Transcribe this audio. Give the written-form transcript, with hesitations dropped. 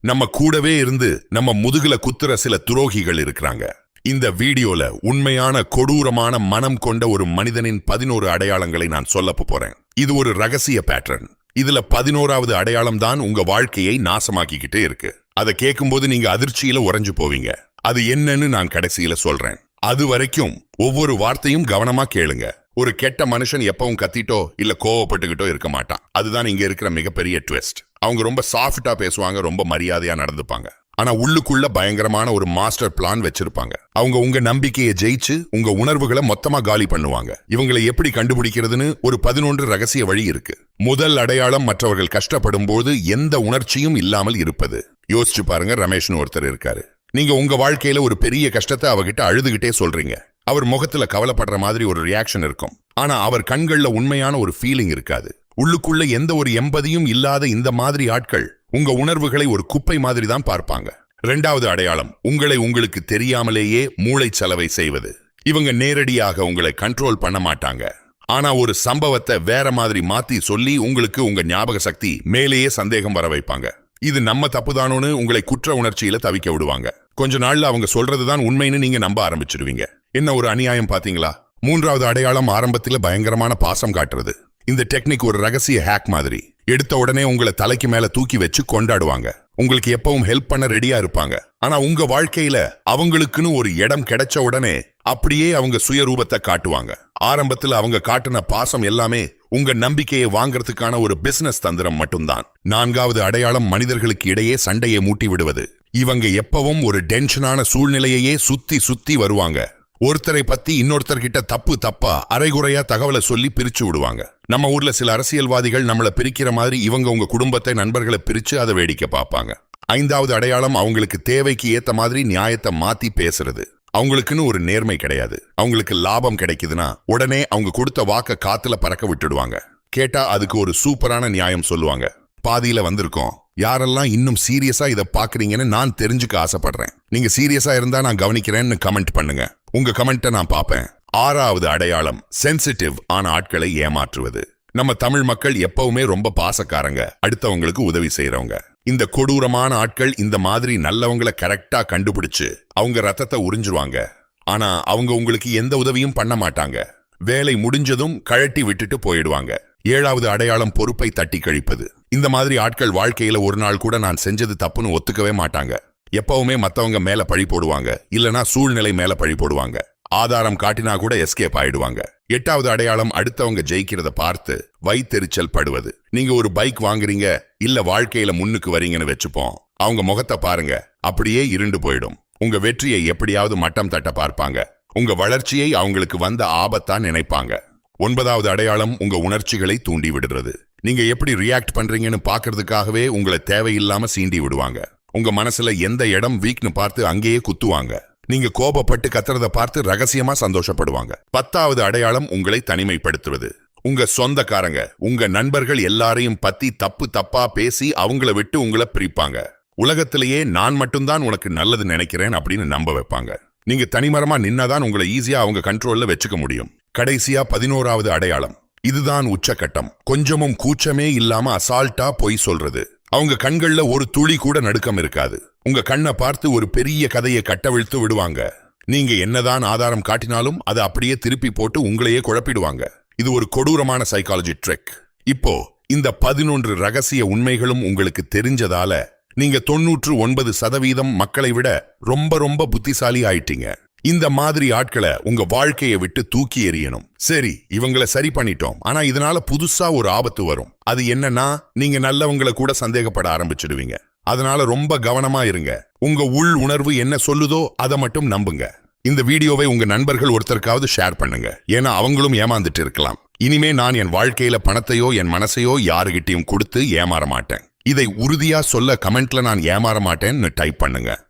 நம்ம கூடவே இருந்து நம்ம முதுகுல குத்துற சில துரோகிகள் இருக்கிறாங்க. இந்த வீடியோல உண்மையான கொடூரமான மனம் கொண்ட ஒரு மனிதனின் 11 அடையாளங்களை நான் சொல்லப் போறேன். இது ஒரு ரகசிய பேட்டர்ன். இதுல 11வது அடையாளம் தான் உங்க வாழ்க்கையை நாசமாக்கிக்கிட்டே இருக்கு. அதை கேட்கும்போது நீங்க அதிர்ச்சியில உறைஞ்சு போவீங்க. அது என்னன்னு நான் கடைசியில சொல்றேன். அது வரைக்கும் ஒவ்வொரு வார்த்தையும் கவனமா கேளுங்க. ஒரு கெட்ட மனுஷன் எப்பவும் கத்திட்டோ இல்ல கோவப்பட்டுக்கிட்டோ இருக்க மாட்டான். அதுதான் இங்க இருக்கிற மிகப்பெரிய ட்விஸ்ட். அவங்க ரொம்ப சாஃப்டா பேசுவாங்க, ரொம்ப மரியாதையா நடந்துப்பாங்க. ஆனா உள்ளுக்குள்ள பயங்கரமான ஒரு மாஸ்டர் பிளான் வச்சிருப்பாங்க. அவங்க உங்க நம்பிக்கையை ஜெயிச்சு உங்க உணர்வுகளை மொத்தமா காலி பண்ணுவாங்க. இவங்களை எப்படி கண்டுபிடிக்கிறதுன்னு ஒரு 11 ரகசிய வழி இருக்கு. முதல் அடையாளம், மற்றவர்கள் கஷ்டப்படும் போது எந்த உணர்ச்சியும் இல்லாமல் இருப்பது. யோசிச்சு பாருங்க, ரமேஷ்னு ஒருத்தர் இருக்காரு. நீங்க உங்க வாழ்க்கையில ஒரு பெரிய கஷ்டத்தை அவகிட்ட அழுதுகிட்டே சொல்றீங்க. அவர் முகத்துல கவலைப்படுற மாதிரி ஒரு ரியாக்ஷன் இருக்கும். ஆனா அவர் கண்கள்ல உண்மையான ஒரு ஃபீலிங் இருக்காது. உள்ளுக்குள்ள எந்த ஒரு எம்பதியும் இல்லாத இந்த மாதிரி ஆட்கள் உங்க உணர்வுகளை ஒரு குப்பை மாதிரி தான் பார்ப்பாங்க. 2வது அடையாளம், உங்களை உங்களுக்கு தெரியாமலேயே மூளை சலவை செய்வது. இவங்க நேரடியாக உங்களை கண்ட்ரோல் பண்ண மாட்டாங்க. ஆனா ஒரு சம்பவத்தை வேற மாதிரி மாத்தி சொல்லி உங்களுக்கு உங்க ஞாபக சக்தி மேலேயே சந்தேகம் வர வைப்பாங்க. இது நம்ம தப்புதானோன்னு உங்களை குற்ற உணர்ச்சியில தவிக்க விடுவாங்க. கொஞ்ச நாள்ல அவங்க சொல்றதுதான் உண்மைன்னு நீங்க நம்ப ஆரம்பிச்சிருவீங்க. என்ன ஒரு அநியாயம் பாத்தீங்களா? 3வது அடையாளம், ஆரம்பத்துல பயங்கரமான பாசம் காட்டுறது. இந்த டெக்னிக் ஒரு ரகசிய ஹேக் மாதிரி. எடுத்த உடனே உங்களை தலைக்கு மேல தூக்கி வச்சு கொண்டாடுவாங்க. உங்களுக்கு எப்பவும் ஹெல்ப் பண்ண ரெடியா இருப்பாங்க. ஆனா உங்க வாழ்க்கையில அவங்களுக்குன்னு ஒரு இடம் கிடைச்ச உடனே அப்படியே அவங்க சுயரூபத்தை காட்டுவாங்க. ஆரம்பத்துல அவங்க காட்டின பாசம் எல்லாமே உங்க நம்பிக்கையை வாங்கறதுக்கான ஒரு பிசினஸ் தந்திரம் மட்டும்தான். 4வது அடையாளம், மனிதர்களுக்கு இடையே சண்டையை மூட்டி விடுவது. இவங்க எப்பவும் ஒரு டென்ஷனான சூழ்நிலையையே சுத்தி சுத்தி வருவாங்க. ஒருத்தரை பத்தி இன்னொருத்தர்கிட்ட தப்பா அரைகுறையா தகவலை சொல்லி பிரிச்சு விடுவாங்க. நம்ம ஊர்ல சில அரசியல்வாதிகள் நம்மள பிரிக்கிற மாதிரி இவங்க உங்க குடும்பத்தை, நண்பர்களை பிரிச்சு அதை வேடிக்கை பார்ப்பாங்க. 5வது அடையாளம், அவங்களுக்கு தேவைக்கு ஏத்த மாதிரி நியாயத்தை மாத்தி பேசுறது. அவங்களுக்குன்னு ஒரு நேர்மை கிடையாது. அவங்களுக்கு லாபம் கிடைக்குதுன்னா உடனே அவங்க கொடுத்த வாக்க காத்துல பறக்க விட்டுடுவாங்க. கேட்டா அதுக்கு ஒரு சூப்பரான நியாயம் சொல்லுவாங்க. பாதியில வந்திருக்கோம். யாரெல்லாம் இன்னும் சீரியஸா இதை பாக்குறீங்கன்னு நான் தெரிஞ்சுக்க ஆசைப்படுறேன். நீங்க சீரியஸா இருந்தா நான் கவனிக்கிறேன்னு கமெண்ட் பண்ணுங்க. உங்க கமெண்ட்டை நான் பார்ப்பேன். 6வது அடையாளம், சென்சிட்டிவ் ஆன ஆட்களை ஏமாற்றுவது. நம்ம தமிழ் மக்கள் எப்பவுமே ரொம்ப பாசக்காரங்க, அடுத்தவங்களுக்கு உதவி செய்யறவங்க. இந்த கொடூரமான ஆட்கள் இந்த மாதிரி நல்லவங்களை கரெக்டா கண்டுபிடிச்சு அவங்க ரத்தத்தை உறிஞ்சுவாங்க. ஆனா அவங்க உங்களுக்கு எந்த உதவியும் பண்ண மாட்டாங்க. வேலை முடிஞ்சதும் கழட்டி விட்டுட்டு போயிடுவாங்க. 7வது அடையாளம், பொறுப்பை தட்டி கழிப்பது. இந்த மாதிரி ஆட்கள் வாழ்க்கையில ஒரு நாள் கூட நான் செஞ்சது தப்புன்னு ஒத்துக்கவே மாட்டாங்க. எப்பவுமே மத்தவங்க மேல பழி போடுவாங்க, இல்லனா சூழ்நிலை மேல பழி போடுவாங்க. ஆதாரம் காட்டினா கூட எஸ்கேப் ஆயிடுவாங்க. 8வது அடையாளம், அடுத்தவங்க ஜெயிக்கிறத பார்த்து வைத்தெரிச்சல் படுவது. நீங்க ஒரு பைக் வாங்குறீங்க, இல்ல வாழ்க்கையில முன்னுக்கு வரீங்கன்னு வச்சுப்போம். அவங்க முகத்தை பாருங்க, அப்படியே இருண்டு போயிடும். உங்க வெற்றியை எப்படியாவது மட்டம் தட்ட பார்ப்பாங்க. உங்க வளர்ச்சியை அவங்களுக்கு வந்த ஆபத்தா நினைப்பாங்க. 9வது அடையாளம், உங்க உணர்ச்சிகளை தூண்டி விடுறது. நீங்க எப்படி ரியாக்ட் பண்றீங்கன்னு பாக்குறதுக்காகவே உங்களை தேவையில்லாம சீண்டி விடுவாங்க. உங்க மனசுல எந்த இடம் வீக்னு பார்த்து அங்கேயே குத்துவாங்க. நீங்க கோபப்பட்டு கத்துறத பார்த்து ரகசியமா சந்தோஷப்படுவாங்க. 10வது அடையாளம், உங்களை தனிமைப்படுத்துவது. உங்க சொந்தக்காரங்க, உங்க நண்பர்கள் எல்லாரையும் பத்தி தப்பா பேசி அவங்கள விட்டு உங்களை பிரிப்பாங்க. உலகத்திலேயே நான் மட்டும்தான் உனக்கு நல்லது நினைக்கிறேன் அப்படின்னு நம்ப வைப்பாங்க. நீங்க தனிமரமா நின்னாதான் உங்களை ஈஸியா அவங்க கண்ட்ரோல்ல வச்சுக்க முடியும். கடைசியா 11வது அடையாளம், இதுதான் உச்சக்கட்டம். கொஞ்சமும் கூச்சமே இல்லாம அசால்ட்டா பொய் சொல்றது. அவங்க கண்கள்ல ஒரு துளி கூட நடுக்கம் இருக்காது. உங்க கண்ணை பார்த்து ஒரு பெரிய கதையை கட்டவிழ்த்து விடுவாங்க. நீங்க என்னதான் ஆதாரம் காட்டினாலும் அதை அப்படியே திருப்பி போட்டு உங்களையே குழப்பிடுவாங்க. இது ஒரு கொடூரமான சைக்காலஜி ட்ரிக். இப்போ இந்த 11 ரகசிய உண்மைகளும் உங்களுக்கு தெரிஞ்சதால நீங்க 99% மக்களை விட ரொம்ப புத்திசாலி ஆயிட்டீங்க. இந்த மாதிரி ஆட்களை உங்க வாழ்க்கையை விட்டு தூக்கி எறியணும். சரி, இவங்களை சரி பண்ணிட்டோம். ஆனா இதனால புதுசா ஒரு ஆபத்து வரும். அது என்னன்னா, நீங்க நல்லவங்களை கூட சந்தேகப்பட ஆரம்பிச்சிடுவீங்க. அதனால ரொம்ப கவனமா இருங்க. உங்க உள் உணர்வு என்ன சொல்லுதோ அதை மட்டும் நம்புங்க. இந்த வீடியோவை உங்க நண்பர்கள் ஒருத்தருக்காவது ஷேர் பண்ணுங்க. ஏன்னா அவங்களும் ஏமாந்துட்டு இருக்கலாம். இனிமே நான் என் வாழ்க்கையில பணத்தையோ என் மனசையோ யாருகிட்டையும் கொடுத்து ஏமாற மாட்டேன். இதை உறுதியா சொல்ல கமெண்ட்ல நான் ஏமாற மாட்டேன்னு டைப் பண்ணுங்க.